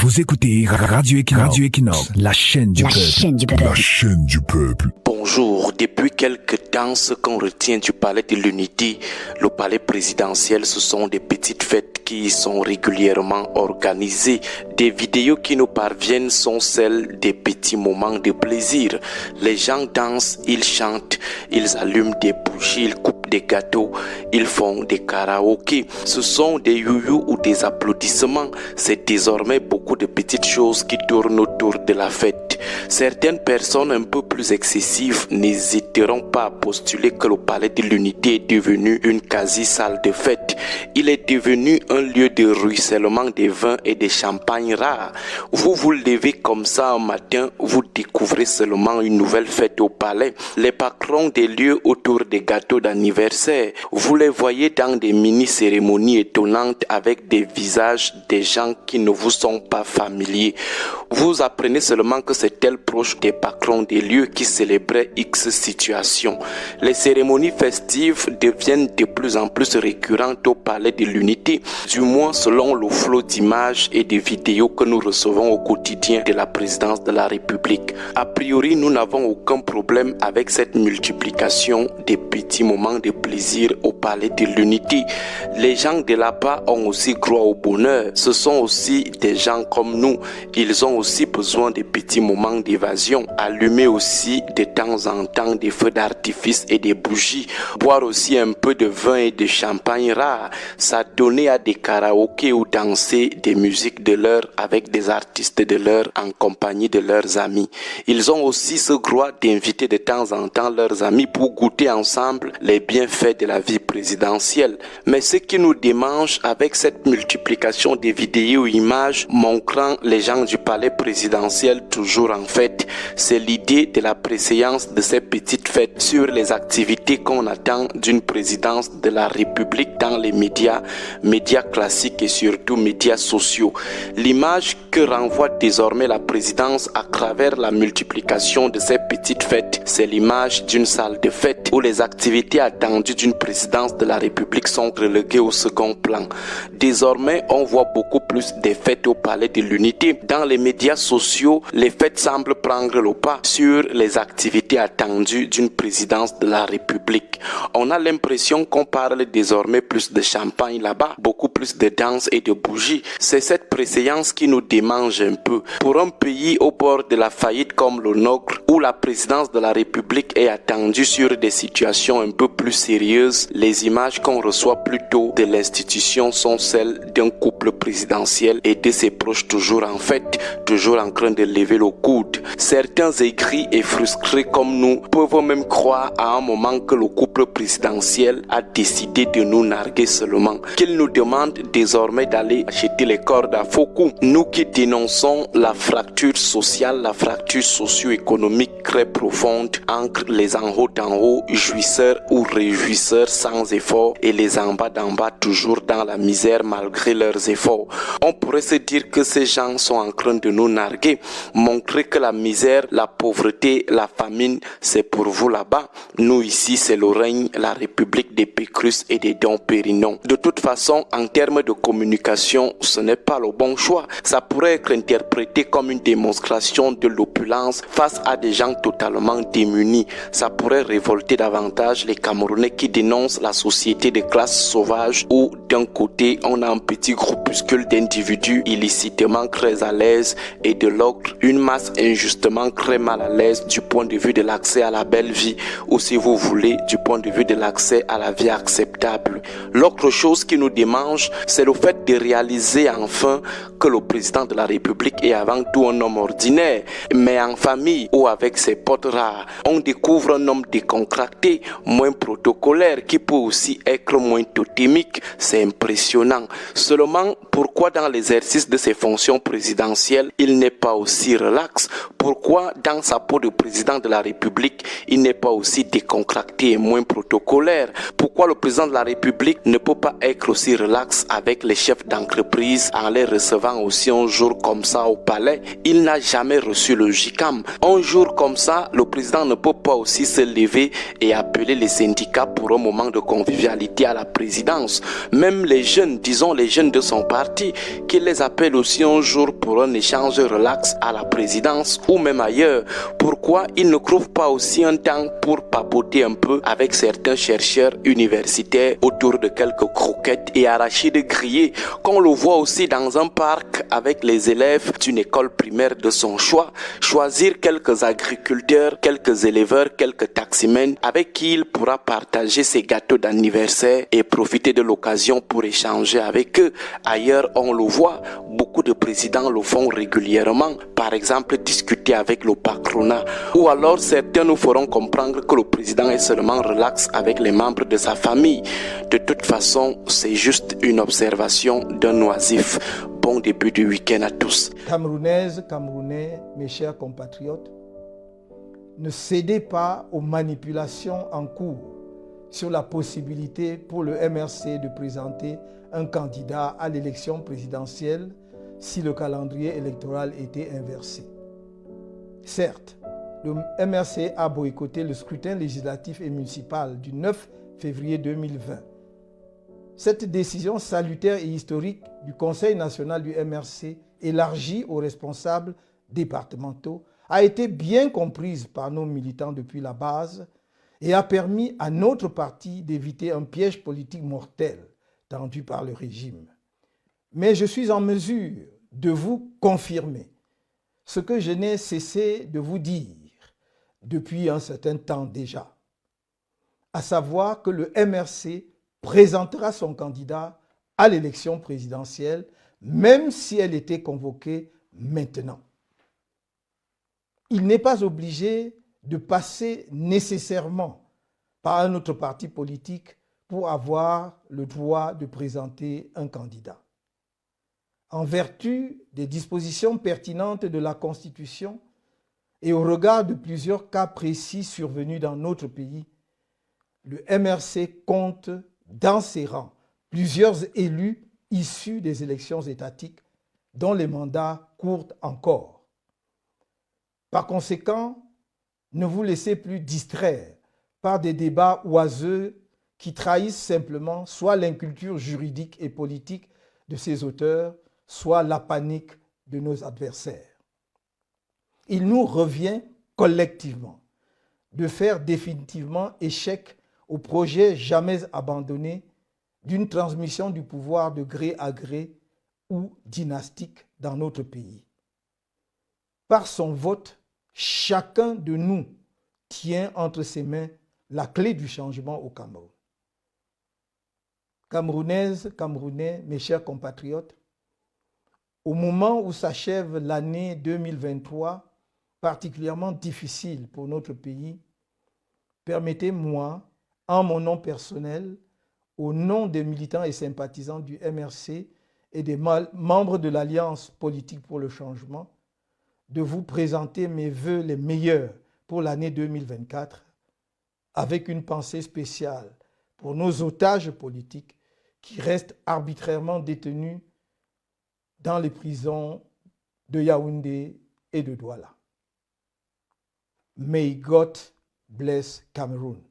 Vous écoutez Radio Equinox, la chaîne du peuple. La chaîne du peuple. Bonjour, depuis quelques temps, ce qu'on retient du palais de l'Unité, le palais présidentiel, ce sont des petites fêtes qui sont régulièrement organisées. Des vidéos qui nous parviennent sont celles des petits moments de plaisir. Les gens dansent, ils chantent, ils allument des bougies, ils coupent des gâteaux, ils font des karaokés. Ce sont des youyou ou des applaudissements. C'est désormais beaucoup de petites choses qui tournent autour de la fête. Certaines personnes un peu plus excessives n'hésiteront pas à postuler que le palais de l'Unité est devenu une quasi-salle de fête. Il est devenu un lieu de ruissellement des vins et des champagnes rares. Vous vous levez comme ça un matin, vous découvrez seulement une nouvelle fête au palais. Les patrons des lieux autour des gâteaux d'anniversaire, vous les voyez dans des mini-cérémonies étonnantes avec des visages des gens qui ne vous sont pas familiers. Vous apprenez seulement que c'est tel proche des patrons des lieux qui célébraient X situation. Les cérémonies festives deviennent de plus en plus récurrentes au palais de l'Unité, du moins selon le flot d'images et de vidéos que nous recevons au quotidien de la présidence de la République. A priori, nous n'avons aucun problème avec cette multiplication des petits moments de plaisir au palais de l'Unité. Les gens de là-bas ont aussi droit au bonheur. Ce sont aussi des gens comme nous. Ils ont aussi besoin de petits moments d'évasion. Allumer aussi de temps en temps des feux d'artifice et des bougies. Boire aussi un peu de vin et de champagne rare. S'adonner à des karaokés ou danser des musiques de l'heure avec des artistes de l'heure en compagnie de leurs amis. Ils ont aussi ce droit d'inviter de temps en temps leurs amis pour goûter ensemble les bienfaits de la vie présidentielle. Mais ce qui nous démange avec cette multiplication des vidéos ou images montrant les gens du palais présidentiel toujours en fête, c'est l'idée de la préséance de ces petites fêtes sur les activités qu'on attend d'une présidence de la République dans les médias classiques et surtout médias sociaux. L'image que renvoie désormais la présidence à travers la multiplication de ces petites fêtes, c'est l'image d'une salle de fête où les activités attendues d'une présidence de la République sont reléguées au second plan. Désormais, on voit beaucoup plus des fêtes au palais de l'Unité. Dans les médias sociaux, les fêtes semblent prendre le pas sur les activités attendues d'une présidence de la République. On a l'impression qu'on parle désormais plus de champagne là-bas, beaucoup plus de danse et de bougies. C'est cette préséance qui nous démange un peu. Pour un pays au bord de la faillite comme le nôtre, où la présidence de la République est attendue sur des situations un peu plus sérieuses, les images qu'on reçoit plutôt de l'institution sont celles d'un couple présidentiel et de ses proches toujours en fête, toujours en train de lever le coude. Certains aigris et frustrés comme nous peuvent même croire à un moment que le couple présidentiel a décidé de nous narguer seulement, qu'il nous demande désormais d'aller acheter les cordes à faux coups. Nous qui dénonçons la fracture sociale, la fracture socio-économique très profonde entre les en haut d'en haut, jouisseurs ou réjouisseurs sans effort, et les en bas d'en bas toujours dans la misère malgré leurs efforts. On pourrait se dire que ces gens sont en train de nous narguer, montrer que la misère, la pauvreté, la famine, c'est pour vous là-bas. Nous ici, c'est le règne, la République des Pécrus et des Dom Pérignon. De toute façon, en termes de communication, ce n'est pas le bon choix. Ça pourrait être interprété comme une démonstration de l'opulence face à des gens totalement démunis. Ça pourrait révolter davantage les Camerounais qui dénoncent la société de classe sauvage où d'un côté on a un petit groupuscule d'individus illicitement très à l'aise et de l'autre une masse injustement très mal à l'aise du point de vue de l'accès à la belle vie ou si vous voulez du point de vue de l'accès à la vie acceptable. L'autre chose qui nous démange, c'est le fait de réaliser enfin que le président de la République est avant tout un homme ordinaire, mais en famille ou avec ses potes rares, on découvre un homme décontracté, moins protocolaire, qui peut aussi être moins totémique. C'est impressionnant. Seulement, pourquoi dans l'exercice de ses fonctions présidentielles, il n'est pas aussi relax? Pourquoi dans sa peau de président de la République, il n'est pas aussi décontracté et moins protocolaire? Pourquoi le président de la République ne peut pas être aussi relax avec les chefs d'entreprise en les recevant aussi un jour comme ça au palais? Il n'a jamais reçu le JICAM. Un jour jour comme ça, le président ne peut pas aussi se lever et appeler les syndicats pour un moment de convivialité à la présidence. Même les jeunes, disons les jeunes de son parti, qu'il les appelle aussi un jour pour un échange relax à la présidence ou même ailleurs. Pourquoi il ne trouve pas aussi un temps pour papoter un peu avec certains chercheurs universitaires autour de quelques croquettes et arachides grillés, qu'on le voit aussi dans un parc avec les élèves d'une école primaire de son choix, choisir quelques agriculteurs, quelques éleveurs, quelques taximens avec qui il pourra partager ses gâteaux d'anniversaire et profiter de l'occasion pour échanger avec eux. Ailleurs, on le voit, beaucoup de présidents le font régulièrement, par exemple discuter avec le patronat, ou alors certains nous feront comprendre que le président est seulement relax avec les membres de sa famille. De toute façon, c'est juste une observation d'un oisif. Bon début du week-end à tous. Camerounaises, Camerounais, mes chers compatriotes, ne cédez pas aux manipulations en cours sur la possibilité pour le MRC de présenter un candidat à l'élection présidentielle si le calendrier électoral était inversé. Certes, le MRC a boycotté le scrutin législatif et municipal du 9 février 2020. Cette décision salutaire et historique du Conseil national du MRC, élargie aux responsables départementaux, a été bien comprise par nos militants depuis la base et a permis à notre parti d'éviter un piège politique mortel tendu par le régime. Mais je suis en mesure de vous confirmer ce que je n'ai cessé de vous dire depuis un certain temps déjà, à savoir que le MRC présentera son candidat à l'élection présidentielle, même si elle était convoquée maintenant. Il n'est pas obligé de passer nécessairement par un autre parti politique pour avoir le droit de présenter un candidat. En vertu des dispositions pertinentes de la Constitution et au regard de plusieurs cas précis survenus dans notre pays, le MRC compte dans ses rangs plusieurs élus issus des élections étatiques dont les mandats courent encore. Par conséquent, ne vous laissez plus distraire par des débats oiseux qui trahissent simplement soit l'inculture juridique et politique de ses auteurs, soit la panique de nos adversaires. Il nous revient collectivement de faire définitivement échec au projet jamais abandonné d'une transmission du pouvoir de gré à gré ou dynastique dans notre pays. Par son vote, chacun de nous tient entre ses mains la clé du changement au Cameroun. Camerounaises, Camerounais, mes chers compatriotes, au moment où s'achève l'année 2023, particulièrement difficile pour notre pays, permettez-moi, en mon nom personnel, au nom des militants et sympathisants du MRC et des membres de l'Alliance politique pour le changement, de vous présenter mes vœux les meilleurs pour l'année 2024, avec une pensée spéciale pour nos otages politiques qui restent arbitrairement détenus dans les prisons de Yaoundé et de Douala. May God bless Cameroon.